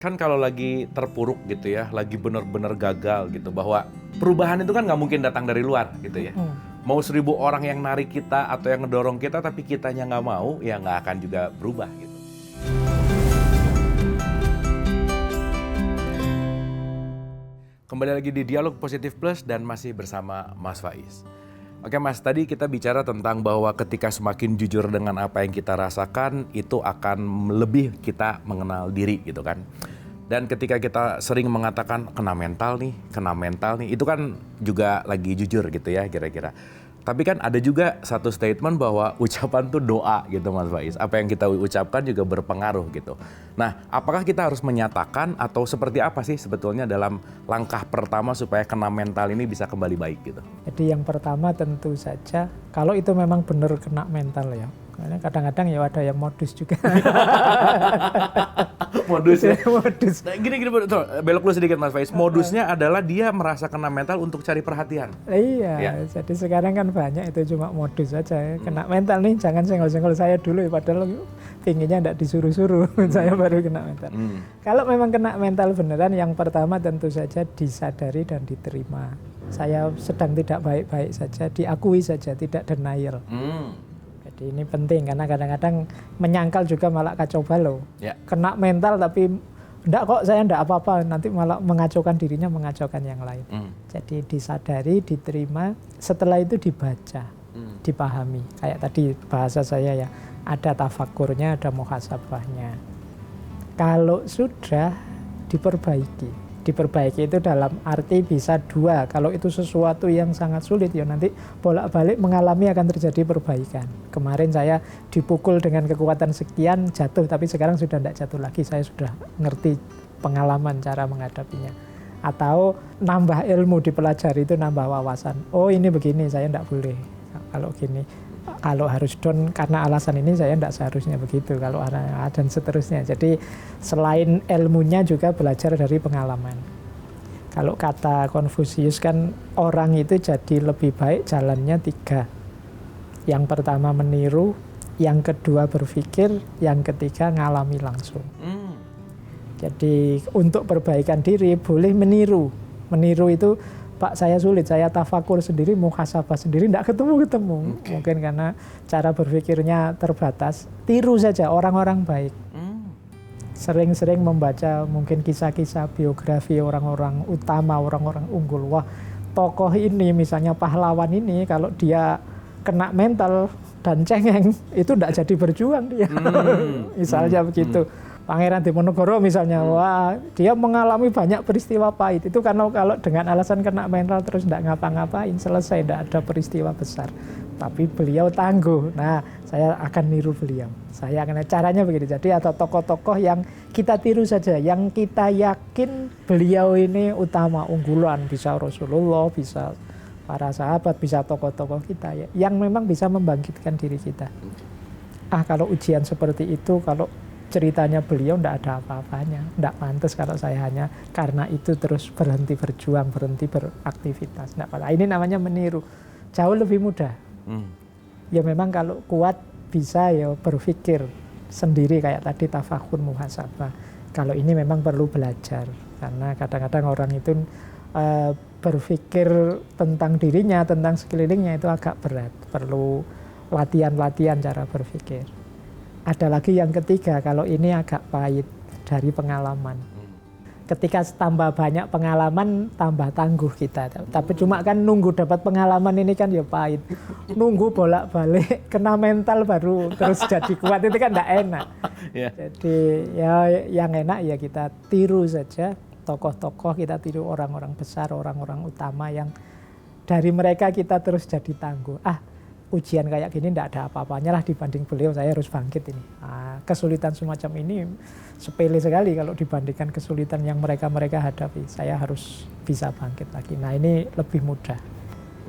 Kan kalau lagi terpuruk gitu ya, lagi bener-bener gagal gitu, bahwa perubahan itu kan nggak mungkin datang dari luar gitu ya. Mau 1000 orang yang narik kita atau yang ngedorong kita, tapi kitanya nggak mau, ya nggak akan juga berubah gitu. Kembali lagi di Dialog Positif Plus dan masih bersama Mas Faiz. Oke Mas, tadi kita bicara tentang bahwa ketika semakin jujur dengan apa yang kita rasakan, itu akan lebih kita mengenal diri gitu kan. Dan ketika kita sering mengatakan kena mental nih, itu kan juga lagi jujur gitu ya kira-kira. Tapi kan ada juga satu statement bahwa ucapan tuh doa gitu Mas Faiz. Apa yang kita ucapkan juga berpengaruh gitu. Nah, apakah kita harus menyatakan atau seperti apa sih sebetulnya dalam langkah pertama supaya kena mental ini bisa kembali baik gitu? Jadi yang pertama tentu saja, kalau itu memang benar kena mental ya. Karena kadang-kadang ya ada yang modus juga. Modus ya? Modus. Nah, gini, belok dulu sedikit Mas Faiz. Modusnya adalah dia merasa kena mental untuk cari perhatian. Iya, Ya. jadi sekarang kan banyak itu cuma modus saja ya. Kena mental nih, jangan senggol-senggol saya dulu ya, padahal pinginnya enggak disuruh-suruh, saya baru kena mental. Kalau memang kena mental beneran, yang pertama tentu saja disadari dan diterima. Saya sedang tidak baik-baik saja, diakui saja, tidak denial. Jadi ini penting karena kadang-kadang menyangkal juga malah kacau balau. Ya. Kena mental tapi enggak kok, saya enggak apa-apa, nanti malah mengacaukan dirinya, mengacaukan yang lain. Jadi disadari, diterima, setelah itu dibaca, dipahami. Kayak tadi bahasa saya ya, ada tafakurnya, ada muhasabahnya. Kalau sudah diperbaiki. Diperbaiki itu dalam arti bisa dua. Kalau itu sesuatu yang sangat sulit ya nanti bolak-balik mengalami akan terjadi perbaikan. Kemarin saya dipukul dengan kekuatan sekian, jatuh, tapi sekarang sudah tidak jatuh lagi. Saya sudah ngerti pengalaman cara menghadapinya. Atau nambah ilmu dipelajari itu nambah wawasan. Oh ini begini, saya tidak boleh. Kalau gini, kalau harus down karena alasan ini saya tidak seharusnya begitu. Kalau dan seterusnya. Jadi selain ilmunya juga belajar dari pengalaman. Kalau kata Konfusius kan orang itu jadi lebih baik jalannya 3. Yang pertama meniru, yang kedua berpikir, yang ketiga ngalami langsung. Jadi untuk perbaikan diri boleh meniru. Meniru itu Pak saya sulit, saya tafakur sendiri, muhasabah sendiri, tidak ketemu-ketemu. Mungkin karena cara berpikirnya terbatas. Tiru saja orang-orang baik. Sering-sering membaca mungkin kisah-kisah biografi orang-orang utama, orang-orang unggul. Wah, tokoh ini misalnya pahlawan ini kalau dia kena mental dan cengeng, itu tidak jadi berjuang dia. Misalnya begitu. Pangeran Diponegoro misalnya, wah dia mengalami banyak peristiwa pahit. Itu karena kalau dengan alasan kena mental terus tidak ngapa-ngapain, selesai, tidak ada peristiwa besar. Tapi beliau tangguh. Nah, saya akan niru beliau. Saya akan, caranya begini. Jadi ada tokoh-tokoh yang kita tiru saja, yang kita yakin beliau ini utama, unggulan, bisa Rasulullah, bisa para sahabat, bisa tokoh-tokoh kita ya, yang memang bisa membangkitkan diri kita. Kalau ujian seperti itu, kalau ceritanya beliau tidak ada apa-apanya, tidak pantas kalau saya hanya karena itu terus berhenti berjuang, berhenti beraktivitas. Ini namanya meniru, jauh lebih mudah. Ya memang kalau kuat bisa ya berpikir sendiri kayak tadi tafakur muhasabah. Kalau ini memang perlu belajar karena kadang-kadang orang itu berpikir tentang dirinya, tentang sekelilingnya itu agak berat, perlu latihan-latihan cara berpikir. Ada lagi yang ketiga, kalau ini agak pahit dari pengalaman. Ketika tambah banyak pengalaman, tambah tangguh kita. Tapi cuma kan nunggu dapat pengalaman ini kan ya pahit. Nunggu bolak-balik, kena mental baru terus jadi kuat, itu kan tidak enak. Jadi ya yang enak ya kita tiru saja tokoh-tokoh, kita tiru orang-orang besar, orang-orang utama yang dari mereka kita terus jadi tangguh. Ujian kayak gini tidak ada apa-apanya lah dibanding beliau, saya harus bangkit ini. Kesulitan semacam ini sepele sekali kalau dibandingkan kesulitan yang mereka hadapi. Saya harus bisa bangkit lagi. Nah ini lebih mudah,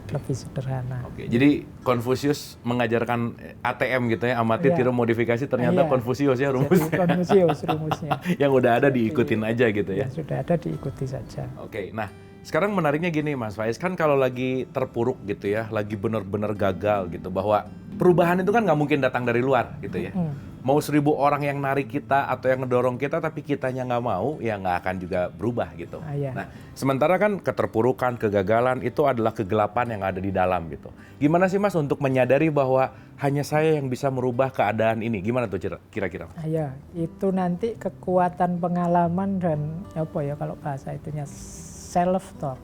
lebih sederhana. Jadi Konfusius mengajarkan ATM gitu ya, amati tiru modifikasi, ternyata Konfusius ya rumusnya. Konfusius rumusnya. Yang udah ada diikutin aja gitu ya. Yang sudah ada diikuti saja. Nah sekarang menariknya gini Mas Faiz, kan kalau lagi terpuruk gitu ya, lagi bener-bener gagal gitu, bahwa perubahan itu kan nggak mungkin datang dari luar gitu ya. mau 1000 orang yang narik kita atau yang ngedorong kita tapi kitanya nggak mau, ya nggak akan juga berubah gitu. Iya. Nah, sementara kan keterpurukan, kegagalan itu adalah kegelapan yang ada di dalam gitu. Gimana sih Mas untuk menyadari bahwa hanya saya yang bisa merubah keadaan ini? Gimana tuh kira-kira? Iya, itu nanti kekuatan pengalaman dan apa ya kalau bahasa itunya self talk.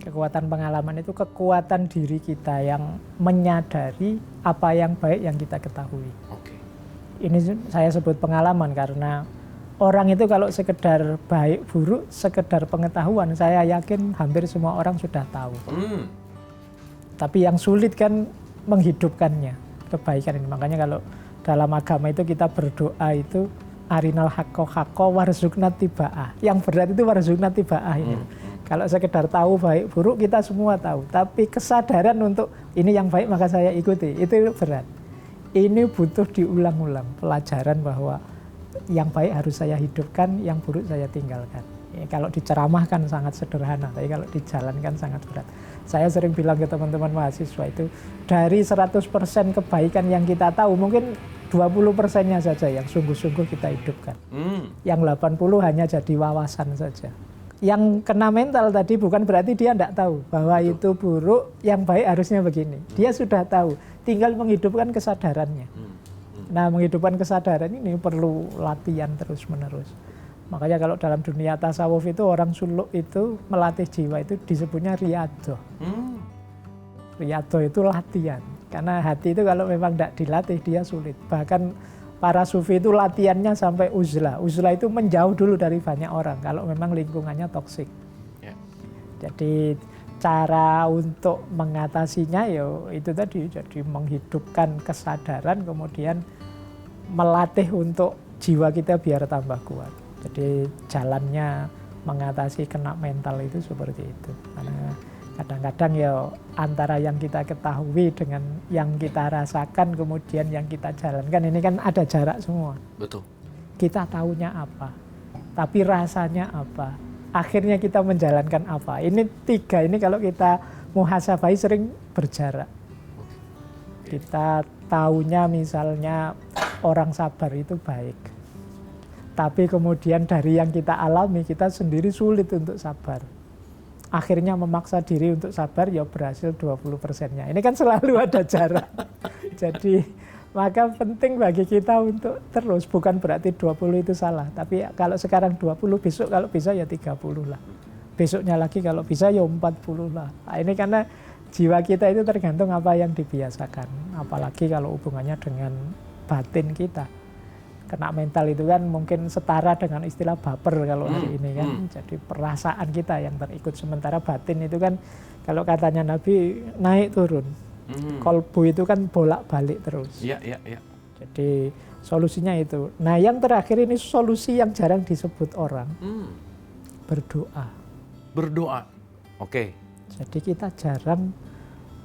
Kekuatan pengalaman itu kekuatan diri kita yang menyadari apa yang baik yang kita ketahui. Oke. Ini saya sebut pengalaman karena orang itu kalau sekedar baik buruk, sekedar pengetahuan, saya yakin hampir semua orang sudah tahu. Tapi yang sulit kan menghidupkannya, kebaikan ini. Makanya kalau dalam agama itu kita berdoa itu arinal haqqo warzuqna tiba'ah. Yang berat itu warzuqna tiba'ah ini. Kalau sekedar tahu baik buruk kita semua tahu, tapi kesadaran untuk ini yang baik maka saya ikuti, itu berat. Ini butuh diulang-ulang pelajaran bahwa yang baik harus saya hidupkan, yang buruk saya tinggalkan. Ya, kalau diceramahkan sangat sederhana, tapi kalau dijalankan sangat berat. Saya sering bilang ke teman-teman mahasiswa itu, dari 100% kebaikan yang kita tahu, mungkin 20%-nya saja yang sungguh-sungguh kita hidupkan. Yang 80 hanya jadi wawasan saja. Yang kena mental tadi bukan berarti dia tidak tahu bahwa itu buruk, yang baik harusnya begini. Dia sudah tahu, tinggal menghidupkan kesadarannya. Nah, menghidupkan kesadaran ini perlu latihan terus-menerus. Makanya kalau dalam dunia tasawuf itu orang suluk itu melatih jiwa itu disebutnya riyadhah. Riyadhah itu latihan. Karena hati itu kalau memang tidak dilatih dia sulit. Bahkan para sufi itu latihannya sampai uzlah. Uzlah itu menjauh dulu dari banyak orang kalau memang lingkungannya toksik. Jadi cara untuk mengatasinya ya itu tadi, jadi menghidupkan kesadaran kemudian melatih untuk jiwa kita biar tambah kuat. Jadi jalannya mengatasi kena mental itu seperti itu. Karena kadang-kadang ya antara yang kita ketahui dengan yang kita rasakan kemudian yang kita jalankan ini kan ada jarak semua. Betul. Kita tahunya apa, tapi rasanya apa, akhirnya kita menjalankan apa. Ini tiga ini kalau kita muhasabahi sering berjarak. Kita tahunya misalnya orang sabar itu baik, tapi kemudian dari yang kita alami kita sendiri sulit untuk sabar. Akhirnya memaksa diri untuk sabar, ya berhasil 20%-nya. Ini kan selalu ada jarak. Jadi, maka penting bagi kita untuk terus, bukan berarti 20 itu salah. Tapi kalau sekarang 20, besok kalau bisa ya 30 lah. Besoknya lagi kalau bisa ya 40 lah. Nah, ini karena jiwa kita itu tergantung apa yang dibiasakan. Apalagi kalau hubungannya dengan batin kita. Kena mental itu kan mungkin setara dengan istilah baper kalau hari ini kan. Jadi perasaan kita yang terikut. Sementara batin itu kan kalau katanya Nabi naik turun. Kolbu itu kan bolak-balik terus. Iya. Jadi solusinya itu. Nah yang terakhir ini solusi yang jarang disebut orang. Berdoa. Berdoa. Oke. Jadi kita jarang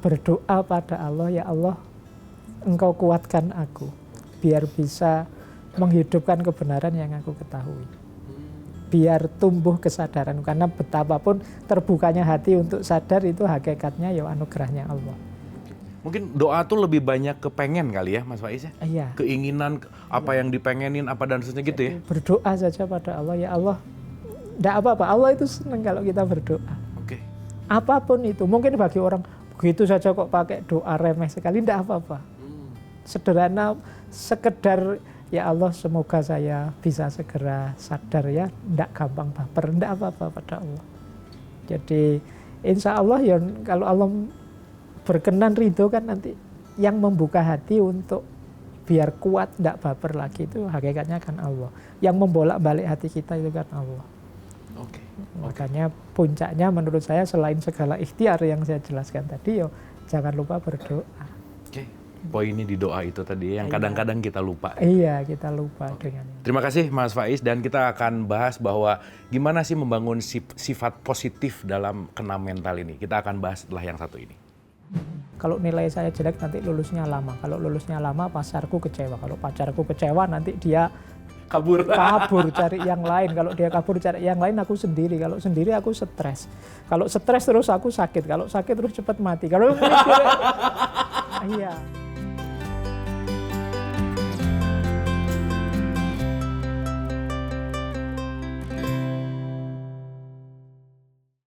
berdoa pada Allah, ya Allah Engkau kuatkan aku. Biar bisa menghidupkan kebenaran yang aku ketahui. Biar tumbuh kesadaran. Karena betapapun terbukanya hati untuk sadar itu hakikatnya ya anugerahnya Allah. Mungkin doa tuh lebih banyak kepengen kali ya Mas Faiz ya? Iya. Keinginan, apa yang dipengenin, apa dan seterusnya gitu ya? Berdoa saja pada Allah, ya Allah. Tidak apa-apa, Allah itu senang kalau kita berdoa. Oke. Apapun itu, mungkin bagi orang begitu saja kok pakai doa remeh sekali, tidak apa-apa. Sederhana, sekedar ya Allah semoga saya bisa segera sadar ya, tidak gampang baper, tidak apa-apa pada Allah. Jadi insya Allah ya kalau Allah berkenan ridho kan nanti yang membuka hati untuk biar kuat tidak baper lagi itu hakikatnya kan Allah. Yang membolak-balik hati kita itu kan Allah. Oke. Makanya puncaknya menurut saya selain segala ikhtiar yang saya jelaskan tadi yo jangan lupa berdoa. Oke. Poinnya di doa itu tadi yang kadang-kadang kita lupa. Iya, kita lupa dengan itu. Terima kasih Mas Faiz dan kita akan bahas bahwa gimana sih membangun sifat positif dalam kena mental ini. Kita akan bahas setelah yang satu ini. Kalau nilai saya jelek nanti lulusnya lama. Kalau lulusnya lama pacarku kecewa. Kalau pacarku kecewa nanti dia kabur cari yang lain. Kalau dia kabur cari yang lain aku sendiri. Kalau sendiri aku stres. Kalau stres terus aku sakit. Kalau sakit terus cepat mati. Kalau iya.